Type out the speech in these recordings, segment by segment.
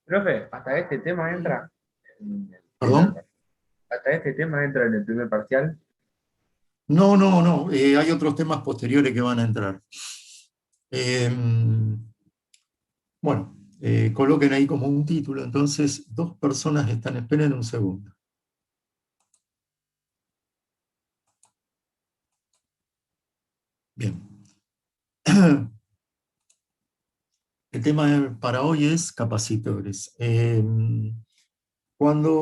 Profe, hasta este tema entra en el primer, ¿Perdón? hasta este tema entra en el primer parcial. No, no, no. Hay otros temas posteriores que van a entrar. Eh, bueno, coloquen ahí como un título. Entonces, dos personas están. Esperen un segundo. Bien. El tema para hoy es capacitores. Cuando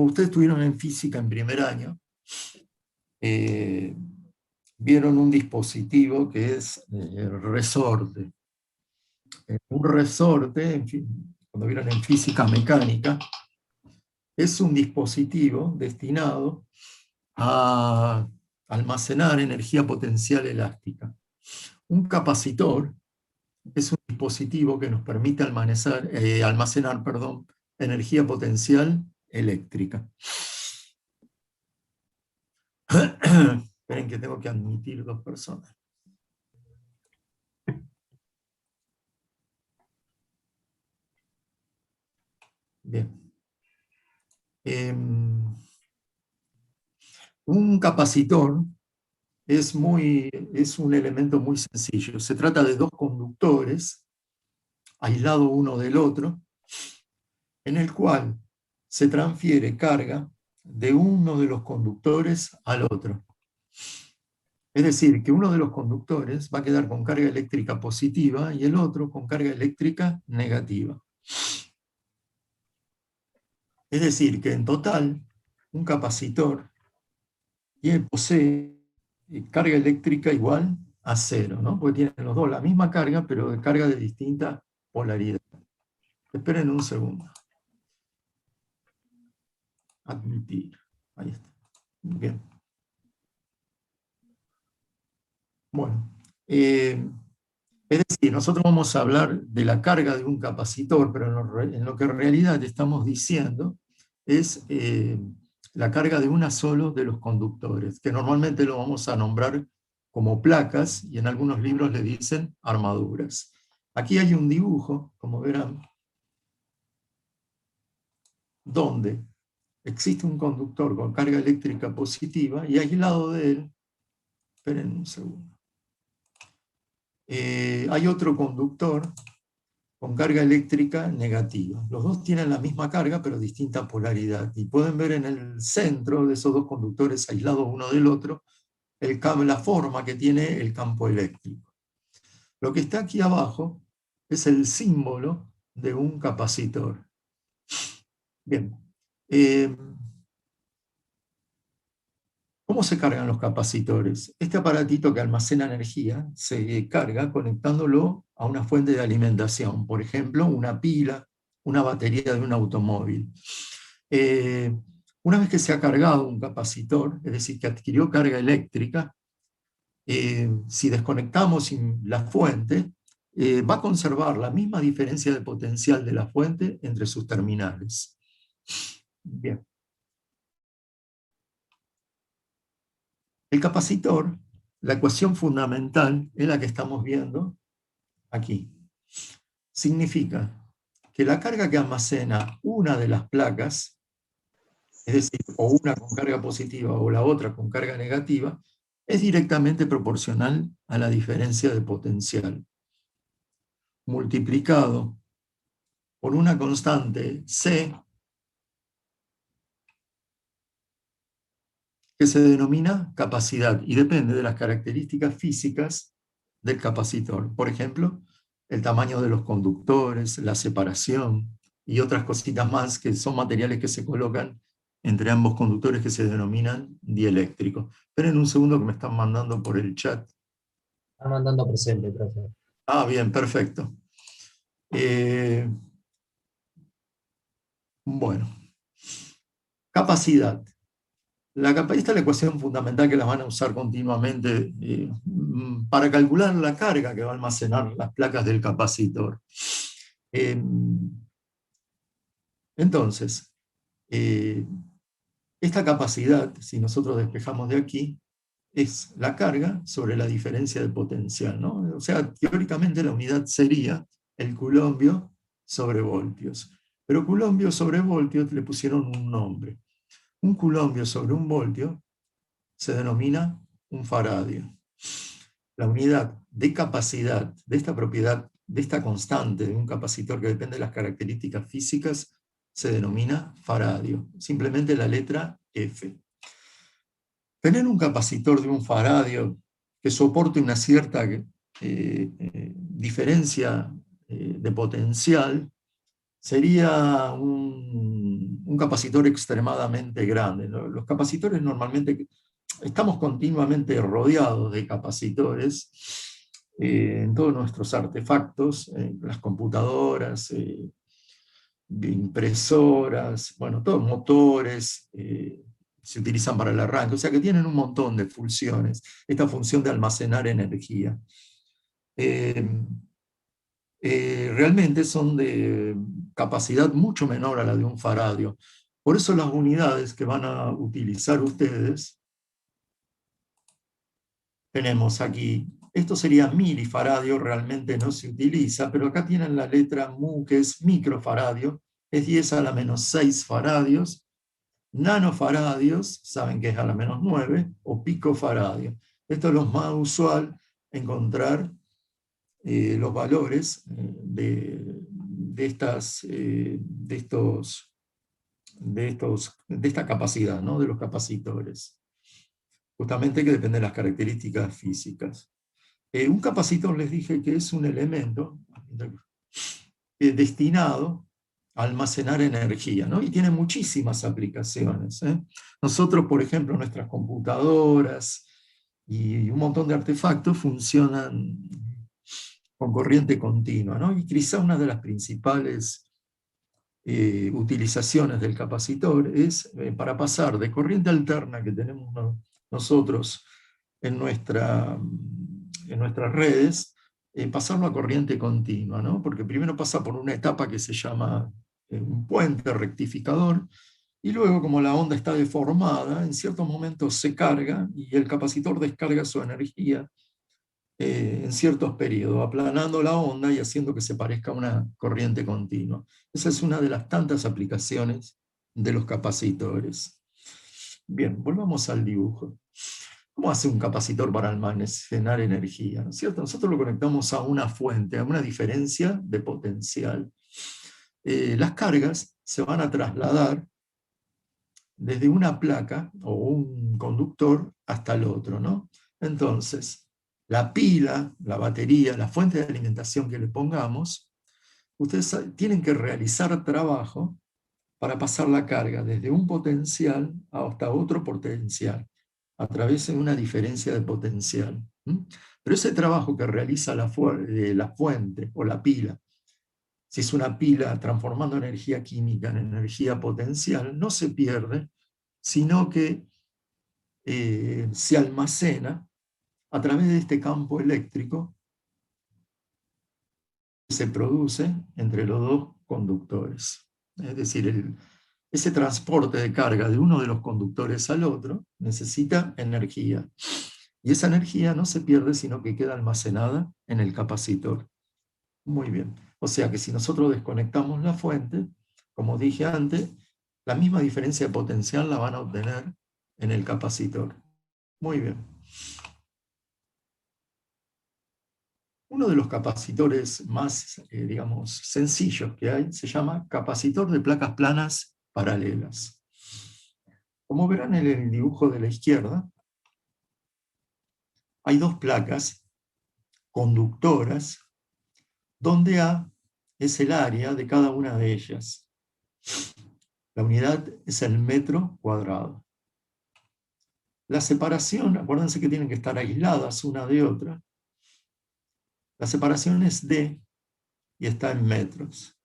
ustedes estuvieron en física en primer año, eh, vieron un dispositivo que es el resorte. Un resorte, en fin, cuando vieron en física mecánica, es un dispositivo destinado a almacenar energía potencial elástica. Un capacitor es un dispositivo que nos permite almacenar, energía potencial eléctrica. Esperen que tengo que admitir dos personas. Bien. Un capacitor es un elemento muy sencillo. Se trata de dos conductores aislados uno del otro, en el cual se transfiere carga de uno de los conductores al otro. Es decir, que uno de los conductores va a quedar con carga eléctrica positiva y el otro con carga eléctrica negativa. Es decir, que en total, un capacitor posee carga eléctrica igual a cero, ¿no? Porque tienen los dos la misma carga, pero de carga de distinta polaridad. Esperen un segundo. Admitir. Ahí está. Bien. Bueno. Es decir, nosotros vamos a hablar de la carga de un capacitor, pero en lo que en realidad estamos diciendo es la carga de una solo de los conductores, que normalmente lo vamos a nombrar como placas y en algunos libros le dicen armaduras. Aquí hay un dibujo, como verán, donde existe un conductor con carga eléctrica positiva y aislado de él, esperen un segundo, hay otro conductor con carga eléctrica negativa. Los dos tienen la misma carga, pero distinta polaridad. Y pueden ver en el centro de esos dos conductores aislados uno del otro, la forma que tiene el campo eléctrico. Lo que está aquí abajo es el símbolo de un capacitor. Bien. ¿Cómo se cargan los capacitores? Este aparatito que almacena energía se carga conectándolo a una fuente de alimentación, por ejemplo, una pila, una batería de un automóvil. Eh, una vez que se ha cargado un capacitor, es decir, que adquirió carga eléctrica, si desconectamos la fuente, va a conservar la misma diferencia de potencial de la fuente entre sus terminales. Bien. El capacitor, la ecuación fundamental es la que estamos viendo aquí. Significa que la carga que almacena una de las placas, es decir, o una con carga positiva o la otra con carga negativa, es directamente proporcional a la diferencia de potencial, multiplicado por una constante C que se denomina capacidad y depende de las características físicas del capacitor. Por ejemplo, el tamaño de los conductores, la separación y otras cositas más que son materiales que se colocan entre ambos conductores que se denominan dieléctricos. Esperen un segundo que me están mandando por el chat. Está mandando presente, profe. Ah, bien, perfecto. Bueno, capacidad. Esta es la ecuación fundamental que las van a usar continuamente para calcular la carga que va a almacenar las placas del capacitor. Eh, entonces, esta capacidad, si nosotros despejamos de aquí, es la carga sobre la diferencia de potencial, ¿no? O sea, teóricamente la unidad sería el culombio sobre voltios. Pero culombio sobre voltios le pusieron un nombre. Un culombio sobre un voltio se denomina un faradio. La unidad de capacidad de esta propiedad, de esta constante de un capacitor que depende de las características físicas, se denomina faradio. Simplemente la letra F. Tener un capacitor de un faradio que soporte una cierta diferencia de potencial sería un capacitor extremadamente grande. Los capacitores normalmente, estamos continuamente rodeados de capacitores en todos nuestros artefactos, las computadoras, impresoras, bueno, todos motores, se utilizan para el arranque, o sea que tienen un montón de funciones, esta función de almacenar energía. Realmente son de capacidad mucho menor a la de un faradio. Por eso las unidades que van a utilizar ustedes, tenemos aquí, esto sería milifaradio, realmente no se utiliza, pero acá tienen la letra mu, que es microfaradio, es 10 a la menos 6 faradios, nanofaradios, saben que es a la menos 9, o picofaradio. Esto es lo más usual, encontrar los valores de esta capacidad, ¿no? De los capacitores. Justamente que depende de las características físicas. Un capacitor les dije que es un elemento destinado a almacenar energía, ¿no? Y tiene muchísimas aplicaciones. Nosotros, por ejemplo, nuestras computadoras y un montón de artefactos funcionan con corriente continua, ¿no? Y quizá una de las principales utilizaciones del capacitor es para pasar de corriente alterna que tenemos nosotros en nuestras redes, pasarlo a corriente continua, ¿no? Porque primero pasa por una etapa que se llama un puente rectificador, y luego, como la onda está deformada, en ciertos momentos se carga y el capacitor descarga su energía en ciertos periodos, aplanando la onda y haciendo que se parezca a una corriente continua. Esa es una de las tantas aplicaciones de los capacitores. Bien, volvamos al dibujo. ¿Cómo hace un capacitor para almacenar energía? ¿No es cierto? Nosotros lo conectamos a una fuente, a una diferencia de potencial. Las cargas se van a trasladar desde una placa o un conductor hasta el otro, ¿no? Entonces, la pila, la batería, la fuente de alimentación que le pongamos, ustedes tienen que realizar trabajo para pasar la carga desde un potencial hasta otro potencial, a través de una diferencia de potencial. Pero ese trabajo que realiza la fuente o la pila, si es una pila transformando energía química en energía potencial, no se pierde, sino que se almacena a través de este campo eléctrico que se produce entre los dos conductores. Es decir, ese transporte de carga de uno de los conductores al otro necesita energía. Y esa energía no se pierde, sino que queda almacenada en el capacitor. Muy bien. O sea que si nosotros desconectamos la fuente, como dije antes, la misma diferencia de potencial la van a obtener en el capacitor. Muy bien. Uno de los capacitores más, digamos, sencillos que hay se llama capacitor de placas planas paralelas. Como verán en el dibujo de la izquierda, hay dos placas conductoras donde A es el área de cada una de ellas. La unidad es el metro cuadrado. La separación, acuérdense que tienen que estar aisladas una de otra. La separación es D y está en metros.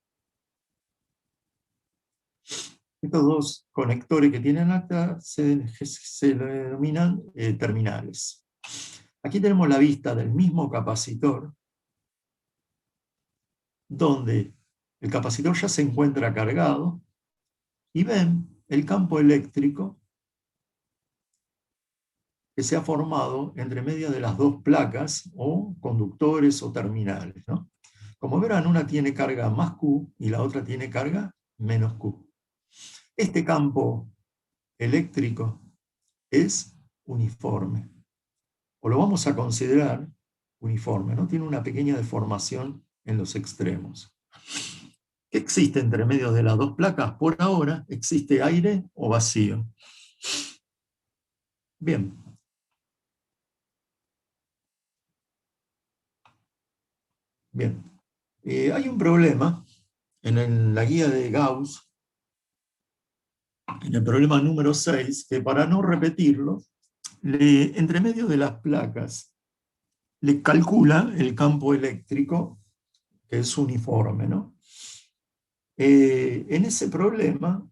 Estos dos conectores que tienen acá se denominan terminales. Aquí tenemos la vista del mismo capacitor, donde el capacitor ya se encuentra cargado, y ven el campo eléctrico que se ha formado entre medio de las dos placas o conductores o terminales, ¿no? Como verán, una tiene carga más Q y la otra tiene carga menos Q. Este campo eléctrico es uniforme, o lo vamos a considerar uniforme, ¿no? Tiene una pequeña deformación en los extremos. ¿Qué existe entre medio de las dos placas? Por ahora existe aire o vacío. Bien. Bien. Hay un problema en la guía de Gauss, en el problema número 6, que para no repetirlo, entre medio de las placas le calcula el campo eléctrico, que es uniforme, ¿no? En ese problema,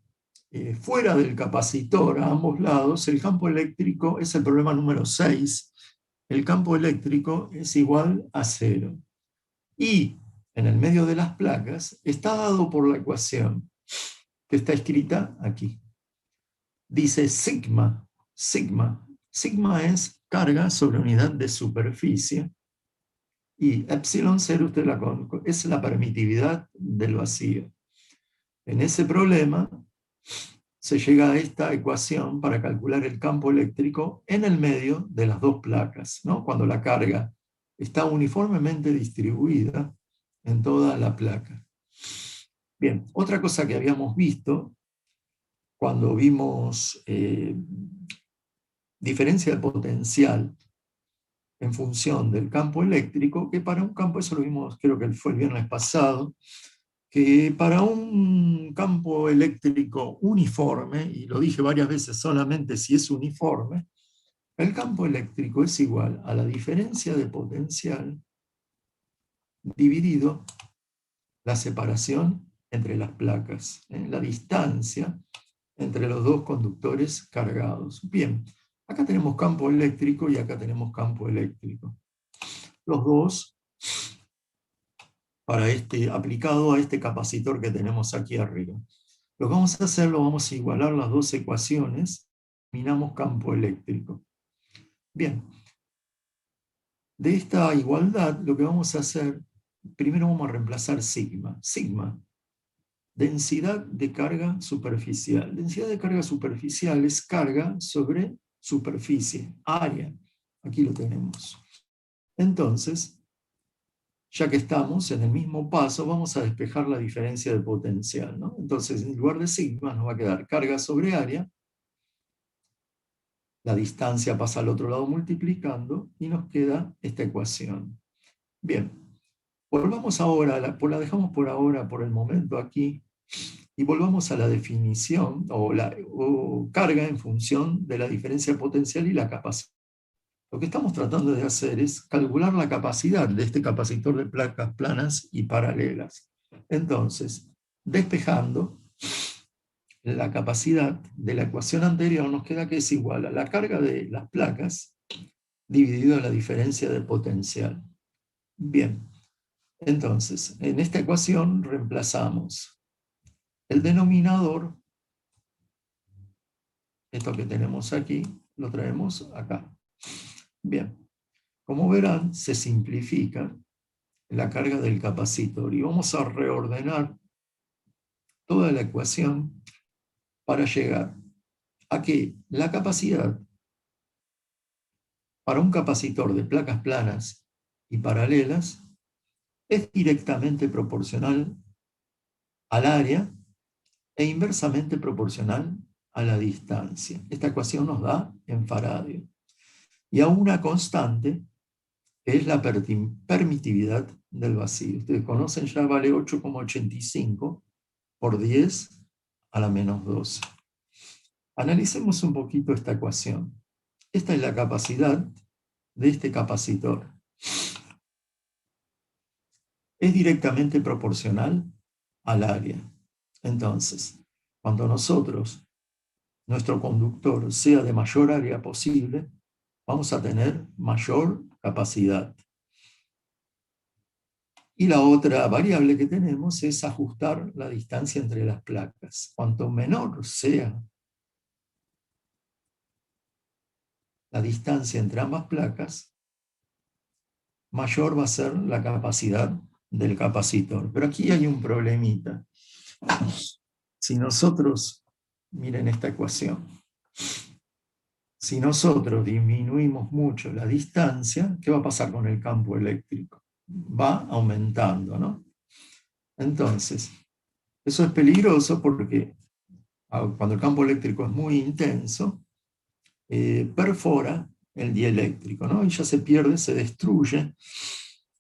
fuera del capacitor a ambos lados, el campo eléctrico es el problema número 6. El campo eléctrico es igual a 0. Y en el medio de las placas está dado por la ecuación que está escrita aquí. Dice sigma. Sigma es carga sobre unidad de superficie. Y epsilon 0 es la permitividad del vacío. En ese problema se llega a esta ecuación para calcular el campo eléctrico en el medio de las dos placas, ¿no? Cuando la carga está uniformemente distribuida en toda la placa. Bien, otra cosa que habíamos visto cuando vimos diferencia de potencial en función del campo eléctrico, que para un campo, eso lo vimos creo que fue el viernes pasado, que para un campo eléctrico uniforme, y lo dije varias veces solamente si es uniforme, el campo eléctrico es igual a la diferencia de potencial dividido la separación entre las placas, la distancia entre los dos conductores cargados. Bien, acá tenemos campo eléctrico y acá tenemos campo eléctrico. Los dos aplicado a este capacitor que tenemos aquí arriba. Lo que vamos a hacer, vamos a igualar las dos ecuaciones, terminamos campo eléctrico. Bien, de esta igualdad lo que vamos a hacer, primero vamos a reemplazar sigma. Sigma, densidad de carga superficial. Densidad de carga superficial es carga sobre superficie, área. Aquí lo tenemos. Entonces, ya que estamos en el mismo paso, vamos a despejar la diferencia de potencial, ¿no? Entonces, en lugar de sigma, nos va a quedar carga sobre área, la distancia pasa al otro lado multiplicando, y nos queda esta ecuación. Bien, volvamos ahora, la dejamos por ahora, por el momento aquí, y volvamos a la definición, o carga en función de la diferencia de potencial y la capacidad. Lo que estamos tratando de hacer es calcular la capacidad de este capacitor de placas planas y paralelas. Entonces, despejando la capacidad de la ecuación anterior, nos queda que es igual a la carga de las placas dividido la diferencia de potencial. Bien, entonces, en esta ecuación reemplazamos el denominador, esto que tenemos aquí, lo traemos acá. Bien, como verán, se simplifica la carga del capacitor y vamos a reordenar toda la ecuación para llegar a que la capacidad para un capacitor de placas planas y paralelas es directamente proporcional al área e inversamente proporcional a la distancia. Esta ecuación nos da en faradio. Y a una constante, que es la permitividad del vacío. Ustedes conocen, ya vale 8,85 por 10 a la menos 12. Analicemos un poquito esta ecuación. Esta es la capacidad de este capacitor. Es directamente proporcional al área. Entonces, cuando nuestro conductor sea de mayor área posible, vamos a tener mayor capacidad. Y la otra variable que tenemos es ajustar la distancia entre las placas. Cuanto menor sea la distancia entre ambas placas, mayor va a ser la capacidad del capacitor. Pero aquí hay un problemita. Si nosotros, miren esta ecuación, si nosotros disminuimos mucho la distancia, ¿qué va a pasar con el campo eléctrico? Va aumentando, ¿no? Entonces, eso es peligroso porque cuando el campo eléctrico es muy intenso, perfora el dieléctrico, ¿no? Y ya se pierde, se destruye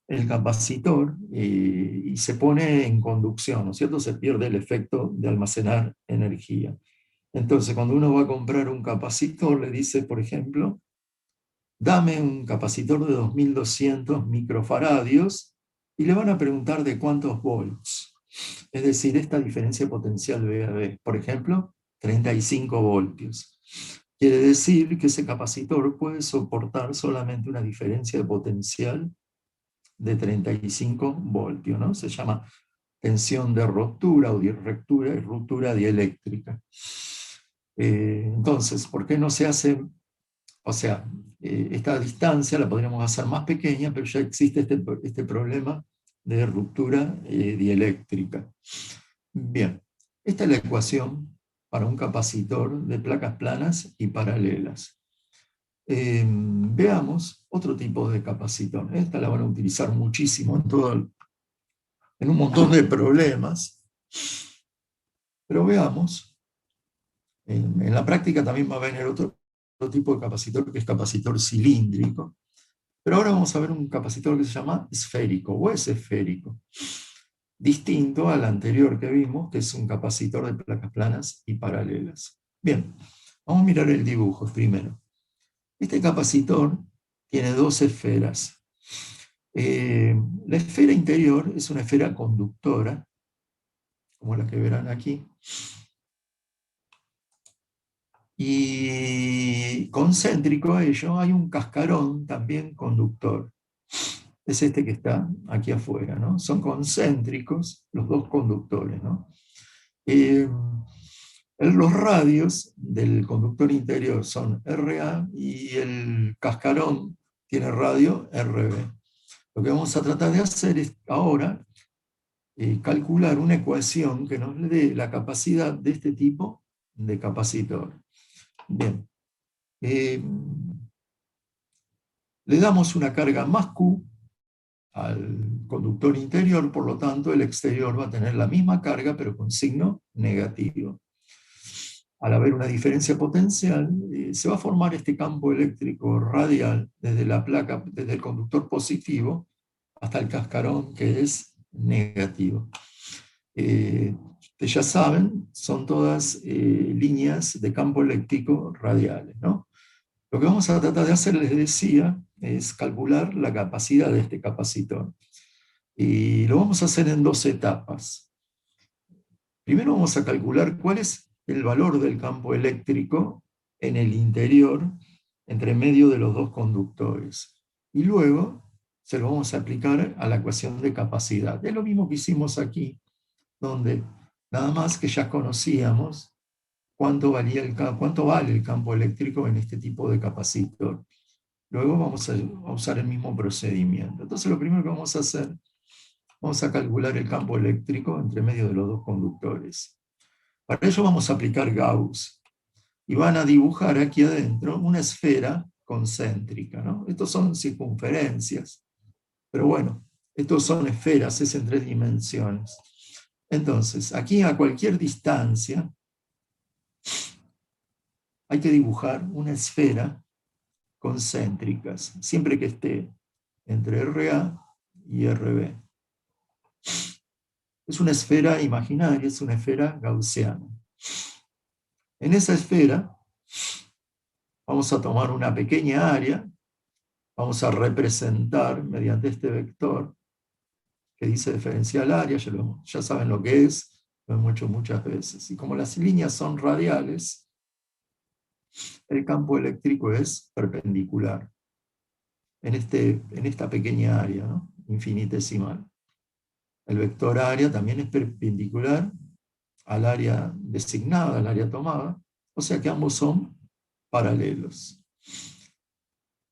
el capacitor y se pone en conducción, ¿no es cierto? Se pierde el efecto de almacenar energía. Entonces, cuando uno va a comprar un capacitor, le dice, por ejemplo, dame un capacitor de 2200 microfaradios y le van a preguntar de cuántos volts. Es decir, esta diferencia potencial VAB, por ejemplo, 35 voltios. Quiere decir que ese capacitor puede soportar solamente una diferencia de potencial de 35 voltios, ¿no? Se llama tensión de ruptura o ruptura dieléctrica. Entonces, ¿por qué no se hace? O sea, esta distancia la podríamos hacer más pequeña, pero ya existe este problema de ruptura dieléctrica. Bien, esta es la ecuación para un capacitor de placas planas y paralelas. Veamos otro tipo de capacitor. Esta la van a utilizar muchísimo en un montón de problemas. Pero veamos, en la práctica también va a venir otro tipo de capacitor, que es capacitor cilíndrico. Pero ahora vamos a ver un capacitor que se llama esférico, o es esférico, distinto al anterior que vimos, que es un capacitor de placas planas y paralelas. Bien, vamos a mirar el dibujo primero. Este capacitor tiene dos esferas. La esfera interior es una esfera conductora, como la que verán aquí, y concéntrico a ello hay un cascarón también conductor. Es este que está aquí afuera, ¿no? Son concéntricos los dos conductores, ¿no? Los radios del conductor interior son RA y el cascarón tiene radio RB. Lo que vamos a tratar de hacer es ahora calcular una ecuación que nos dé la capacidad de este tipo de capacitor. Bien. Le damos una carga más Q al conductor interior, por lo tanto el exterior va a tener la misma carga pero con signo negativo. Al haber una diferencia potencial, se va a formar este campo eléctrico radial desde la placa, desde el conductor positivo hasta el cascarón que es negativo. Ya saben, son todas líneas de campo eléctrico radiales, ¿no? Lo que vamos a tratar de hacer, les decía, es calcular la capacidad de este capacitor. Y lo vamos a hacer en dos etapas. Primero vamos a calcular cuál es el valor del campo eléctrico en el interior, entre medio de los dos conductores. Y luego se lo vamos a aplicar a la ecuación de capacidad. Es lo mismo que hicimos aquí, donde nada más que ya conocíamos cuánto vale el campo eléctrico en este tipo de capacitor. Luego vamos a usar el mismo procedimiento. Entonces lo primero que vamos a hacer, vamos a calcular el campo eléctrico entre medio de los dos conductores. Para ello vamos a aplicar Gauss. Y van a dibujar aquí adentro una esfera concéntrica, ¿no? Estos son circunferencias. Pero bueno, estos son esferas, es en 3 dimensiones. Entonces, aquí a cualquier distancia hay que dibujar una esfera concéntricas, siempre que esté entre RA y RB. Es una esfera imaginaria, es una esfera gaussiana. En esa esfera vamos a tomar una pequeña área, vamos a representar mediante este vector que dice diferencial área, ya saben lo que es, lo hemos hecho muchas veces. Y como las líneas son radiales, el campo eléctrico es perpendicular en esta pequeña área, ¿no? Infinitesimal. El vector área también es perpendicular al área designada, al área tomada, o sea que ambos son paralelos.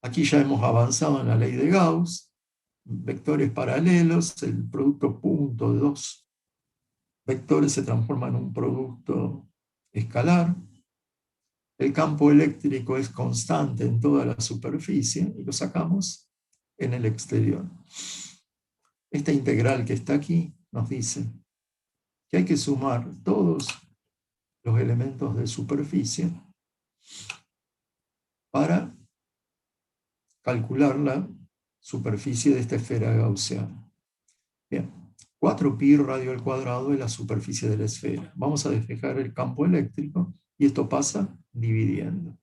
Aquí ya hemos avanzado en la ley de Gauss, vectores paralelos, el producto punto de dos vectores se transforma en un producto escalar. El campo eléctrico es constante en toda la superficie y lo sacamos en el exterior. Esta integral que está aquí nos dice que hay que sumar todos los elementos de superficie para calcular la superficie de esta esfera gaussiana. Bien, 4pi radio al cuadrado es la superficie de la esfera. Vamos a despejar el campo eléctrico y esto pasa dividiendo.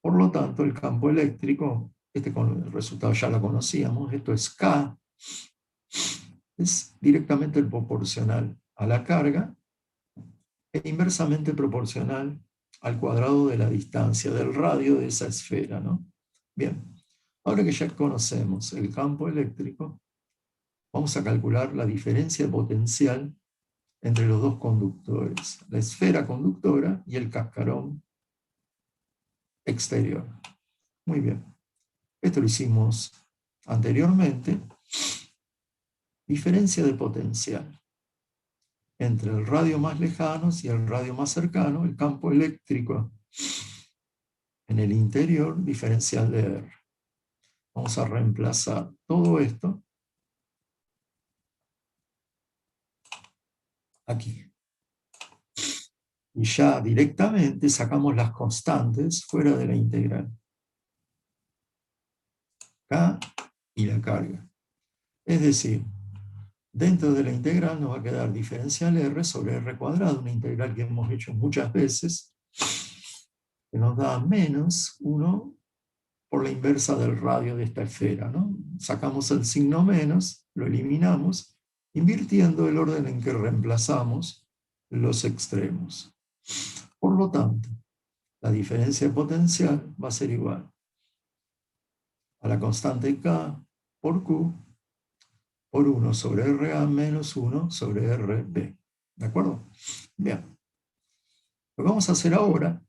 Por lo tanto, el campo eléctrico, el resultado ya lo conocíamos, esto es K, es directamente proporcional a la carga e inversamente proporcional al cuadrado de la distancia, del radio de esa esfera, ¿no? Bien, ahora que ya conocemos el campo eléctrico, vamos a calcular la diferencia potencial entre los dos conductores, la esfera conductora y el cascarón exterior. Muy bien, esto lo hicimos anteriormente. Diferencia de potencial entre el radio más lejano y el radio más cercano, el campo eléctrico en el interior, diferencial de R. Vamos a reemplazar todo esto aquí. Y ya directamente sacamos las constantes fuera de la integral. K y la carga. Es decir, dentro de la integral nos va a quedar diferencial R sobre R cuadrado, una integral que hemos hecho muchas veces, que nos da menos 1 por la inversa del radio de esta esfera, ¿no? Sacamos el signo menos, lo eliminamos, invirtiendo el orden en que reemplazamos los extremos. Por lo tanto, la diferencia potencial va a ser igual a la constante K por Q por 1 sobre RA menos 1 sobre RB. ¿De acuerdo? Bien. Lo que vamos a hacer ahora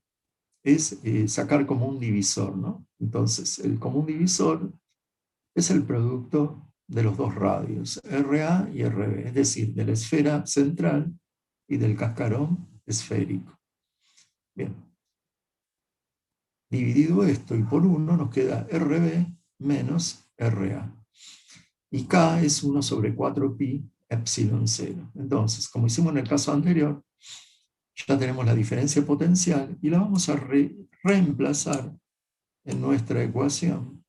es sacar común divisor, ¿no? Entonces, el común divisor es el producto de los dos radios, RA y RB, es decir, de la esfera central y del cascarón esférico. Bien. Dividido esto y por 1 nos queda RB menos RA. Y K es 1 sobre 4pi epsilon 0. Entonces, como hicimos en el caso anterior, ya tenemos la diferencia potencial y la vamos a reemplazar en nuestra ecuación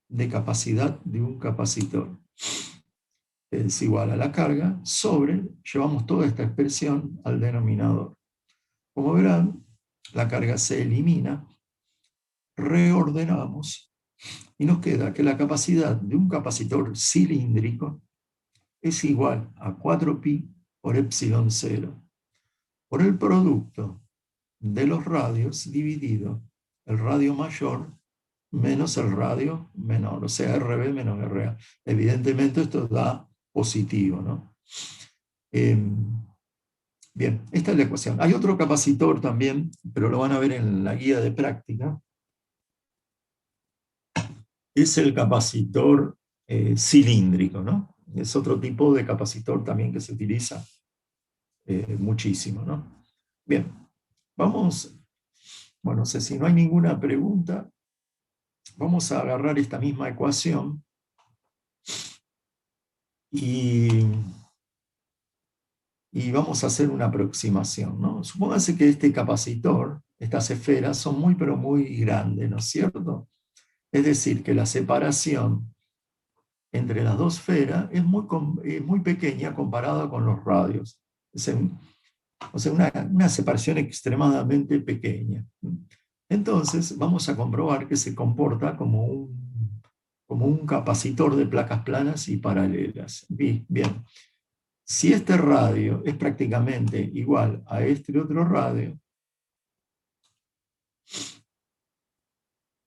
de capacidad de un capacitor. Es igual a la carga sobre, llevamos toda esta expresión al denominador. Como verán, la carga se elimina, reordenamos y nos queda que la capacidad de un capacitor cilíndrico es igual a 4pi por epsilon 0 por el producto de los radios dividido el radio mayor menos el radio menor, o sea, RB menos RA. Evidentemente esto da positivo, ¿no? Bien, esta es la ecuación. Hay otro capacitor también, pero lo van a ver en la guía de práctica. Es el capacitor cilíndrico, ¿no? Es otro tipo de capacitor también que se utiliza muchísimo, ¿no? Bien, vamos, bueno, no sé si no hay ninguna pregunta, vamos a agarrar esta misma ecuación y vamos a hacer una aproximación, ¿no? Supóngase que este capacitor, estas esferas, son muy pero muy grandes, ¿no es cierto? Es decir, que la separación entre las dos esferas es muy pequeña comparada con los radios. O sea, una separación extremadamente pequeña. Entonces, vamos a comprobar que se comporta como un capacitor de placas planas y paralelas. Bien. Si este radio es prácticamente igual a este otro radio,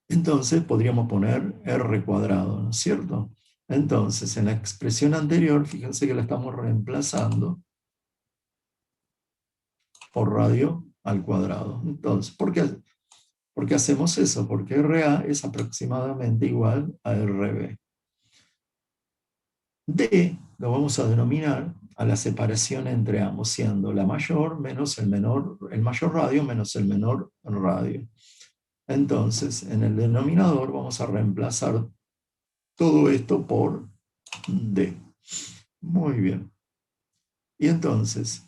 entonces podríamos poner R cuadrado, ¿no es cierto? Entonces, en la expresión anterior, fíjense que la estamos reemplazando por radio al cuadrado. Entonces, ¿por qué ¿Por qué hacemos eso? Porque RA es aproximadamente igual a RB. D lo vamos a denominar a la separación entre ambos, siendo la mayor menos el menor, el mayor radio menos el menor radio. Entonces, en el denominador vamos a reemplazar todo esto por D. Muy bien. Y entonces,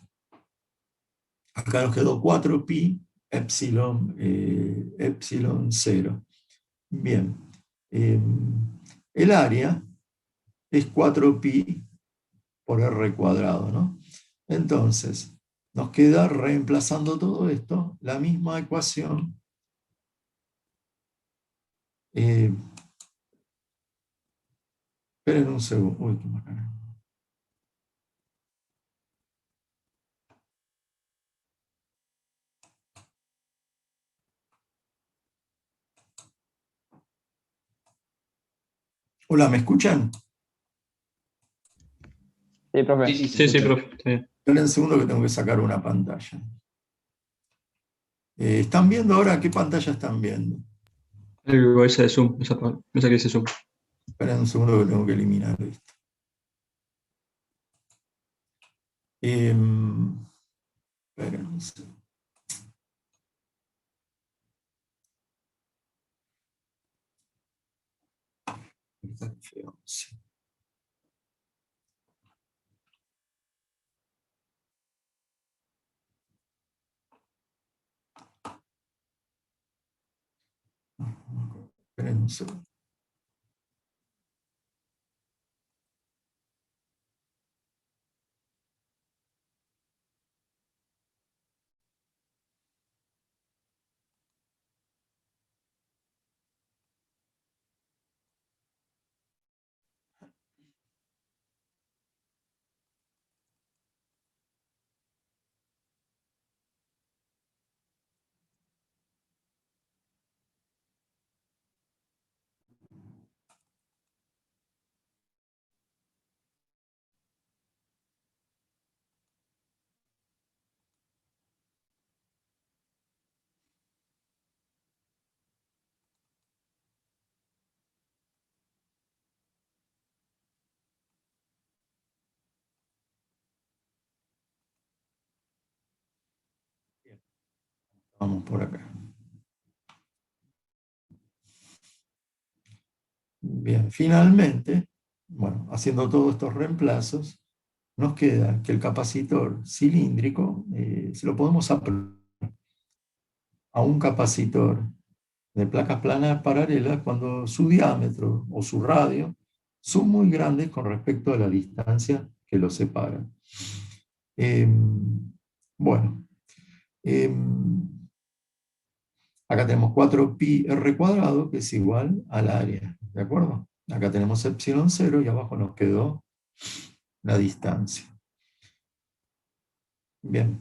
acá nos quedó 4pi epsilon, epsilon 0. Bien. El área es 4pi por r cuadrado, ¿no? Entonces, nos queda, reemplazando todo esto, la misma ecuación. Esperen un segundo. Uy, qué macana. Hola, ¿me escuchan? Sí, profe. Sí, profe. Está bien. Esperen un segundo que tengo que sacar una pantalla. ¿Están viendo ahora? ¿Qué pantalla están viendo? Esa de Zoom, esa que dice Zoom. Esperen un segundo que tengo que eliminar esto. Esperen un segundo. Está feo, sí. Esperen un segundo. Vamos por acá. Bien, finalmente, bueno, haciendo todos estos reemplazos, nos queda que el capacitor cilíndrico se lo podemos aplicar a un capacitor de placas planas paralelas cuando su diámetro o su radio son muy grandes con respecto a la distancia que los separa. Bueno, acá tenemos 4pi r cuadrado, que es igual al área, ¿de acuerdo? Acá tenemos epsilon 0 y abajo nos quedó la distancia. Bien.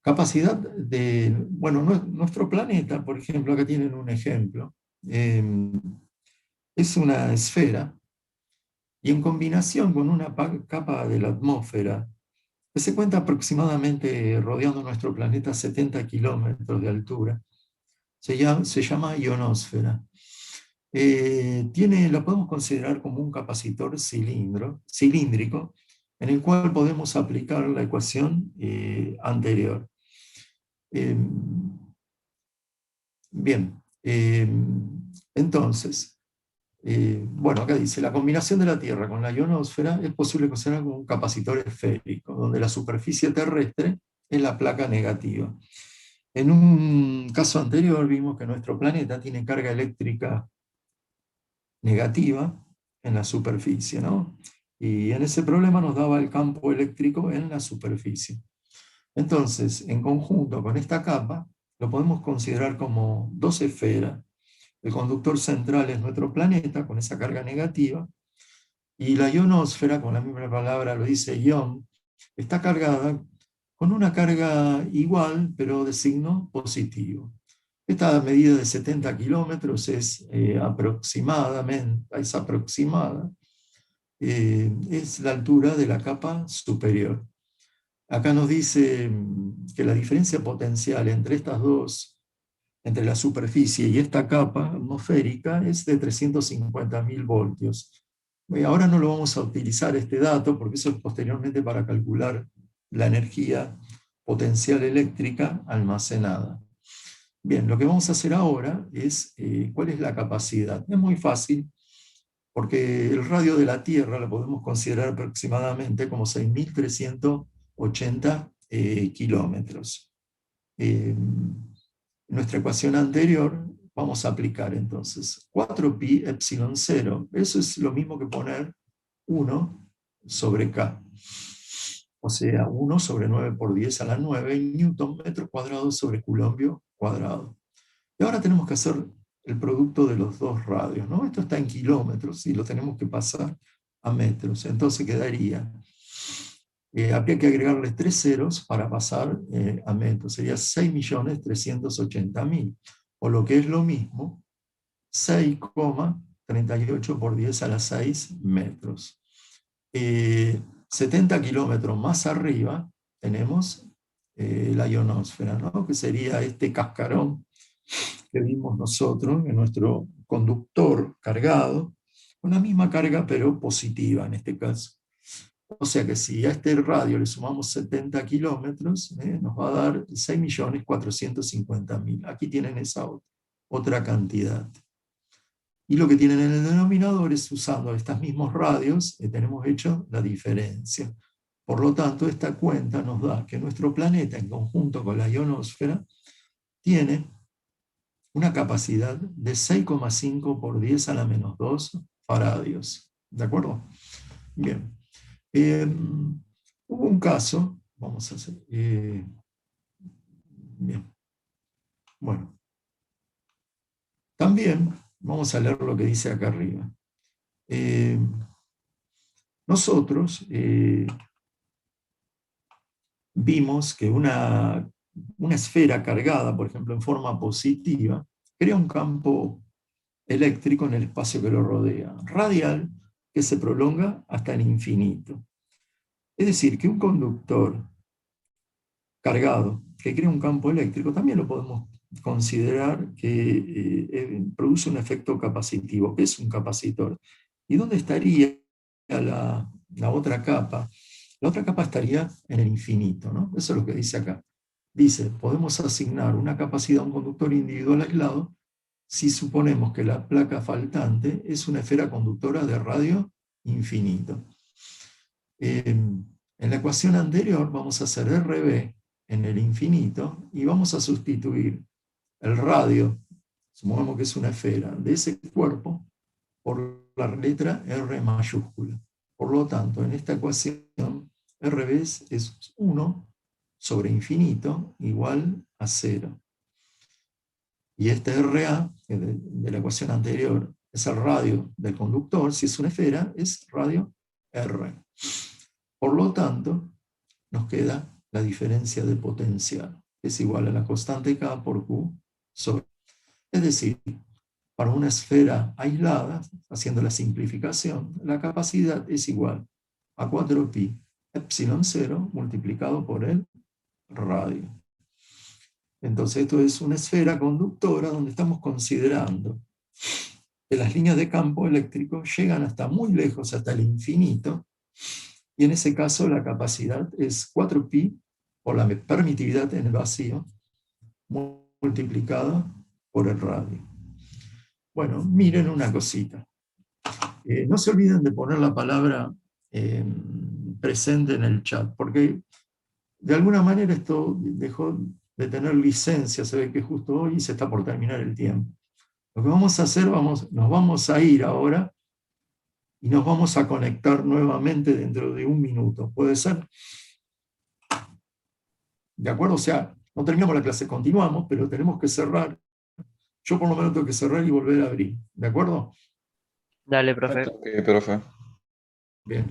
Capacidad de, bueno, nuestro planeta, por ejemplo, acá tienen un ejemplo, es una esfera y en combinación con una capa de la atmósfera que se cuenta aproximadamente rodeando nuestro planeta 70 kilómetros de altura, se llama ionosfera. La podemos considerar como un capacitor cilíndrico en el cual podemos aplicar la ecuación anterior. Bien, entonces, bueno, acá dice, la combinación de la Tierra con la ionosfera es posible considerar como un capacitor esférico, donde la superficie terrestre es la placa negativa. En un caso anterior vimos que nuestro planeta tiene carga eléctrica negativa en la superficie, ¿no? Y en ese problema nos daba el campo eléctrico en la superficie. Entonces, en conjunto con esta capa, lo podemos considerar como dos esferas. El conductor central es nuestro planeta, con esa carga negativa, y la ionosfera, con la misma palabra lo dice ion, está cargada con una carga igual, pero de signo positivo. Esta medida de 70 kilómetros es aproximada, es la altura de la capa superior. Acá nos dice que la diferencia potencial entre estas dos, entre la superficie y esta capa atmosférica, es de 350.000 voltios. Ahora no lo vamos a utilizar este dato, porque eso es posteriormente para calcular la energía potencial eléctrica almacenada. Bien, lo que vamos a hacer ahora es cuál es la capacidad. Es muy fácil, porque el radio de la Tierra lo podemos considerar aproximadamente como 6.380 kilómetros. Nuestra ecuación anterior vamos a aplicar entonces 4pi epsilon 0. Eso es lo mismo que poner 1 sobre K. O sea, 1 sobre 9 por 10 a la 9 newton metro cuadrado sobre culombio cuadrado. Y ahora tenemos que hacer el producto de los dos radios, ¿no? Esto está en kilómetros y lo tenemos que pasar a metros. Entonces quedaría, habría que agregarles 3 ceros para pasar a metros. Sería 6.380.000. O lo que es lo mismo, 6,38 por 10 a la 6 metros. 70 kilómetros más arriba tenemos la ionosfera, ¿no? Que sería este cascarón que vimos nosotros en nuestro conductor cargado, con la misma carga pero positiva en este caso. O sea que si a este radio le sumamos 70 kilómetros, nos va a dar 6.450.000. Aquí tienen esa otra cantidad. Y lo que tienen en el denominador es, usando estos mismos radios, tenemos hecho la diferencia. Por lo tanto, esta cuenta nos da que nuestro planeta, en conjunto con la ionosfera, tiene una capacidad de 6,5 por 10 a la menos 2 faradios. ¿De acuerdo? Bien. Hubo un caso, vamos a hacer. Bien. Bueno. También vamos a leer lo que dice acá arriba. Nosotros vimos que una esfera cargada, por ejemplo, en forma positiva, crea un campo eléctrico en el espacio que lo rodea, radial, que se prolonga hasta el infinito. Es decir, que un conductor cargado que crea un campo eléctrico también lo podemos considerar que produce un efecto capacitivo. ¿Qué es un capacitor? ¿Y dónde estaría la otra capa? La otra capa estaría en el infinito, ¿no? Eso es lo que dice acá. Dice, podemos asignar una capacidad a un conductor individual aislado si suponemos que la placa faltante es una esfera conductora de radio infinito. En la ecuación anterior vamos a hacer RB en el infinito y vamos a sustituir el radio, supongamos que es una esfera, de ese cuerpo por la letra R mayúscula. Por lo tanto, en esta ecuación, RB es 1 sobre infinito igual a 0. Y este RA, que de la ecuación anterior, es el radio del conductor. Si es una esfera, es radio R. Por lo tanto, nos queda la diferencia de potencial, que es igual a la constante K por Q sobre. Es decir, para una esfera aislada, haciendo la simplificación, la capacidad es igual a 4pi epsilon 0 multiplicado por el radio. Entonces esto es una esfera conductora donde estamos considerando que las líneas de campo eléctrico llegan hasta muy lejos, hasta el infinito, y en ese caso la capacidad es 4pi por la permitividad en el vacío multiplicada por el radio. Bueno, miren una cosita. No se olviden de poner la palabra presente en el chat, porque de alguna manera esto dejó de tener licencia, se ve que justo hoy se está por terminar el tiempo. Lo que vamos a hacer, nos vamos a ir ahora y nos vamos a conectar nuevamente dentro de 1 minuto. ¿Puede ser? ¿De acuerdo? O sea, no terminamos la clase, continuamos, pero tenemos que cerrar. Yo por lo menos tengo que cerrar y volver a abrir. ¿De acuerdo? Dale, profe. Ok, profe. Bien.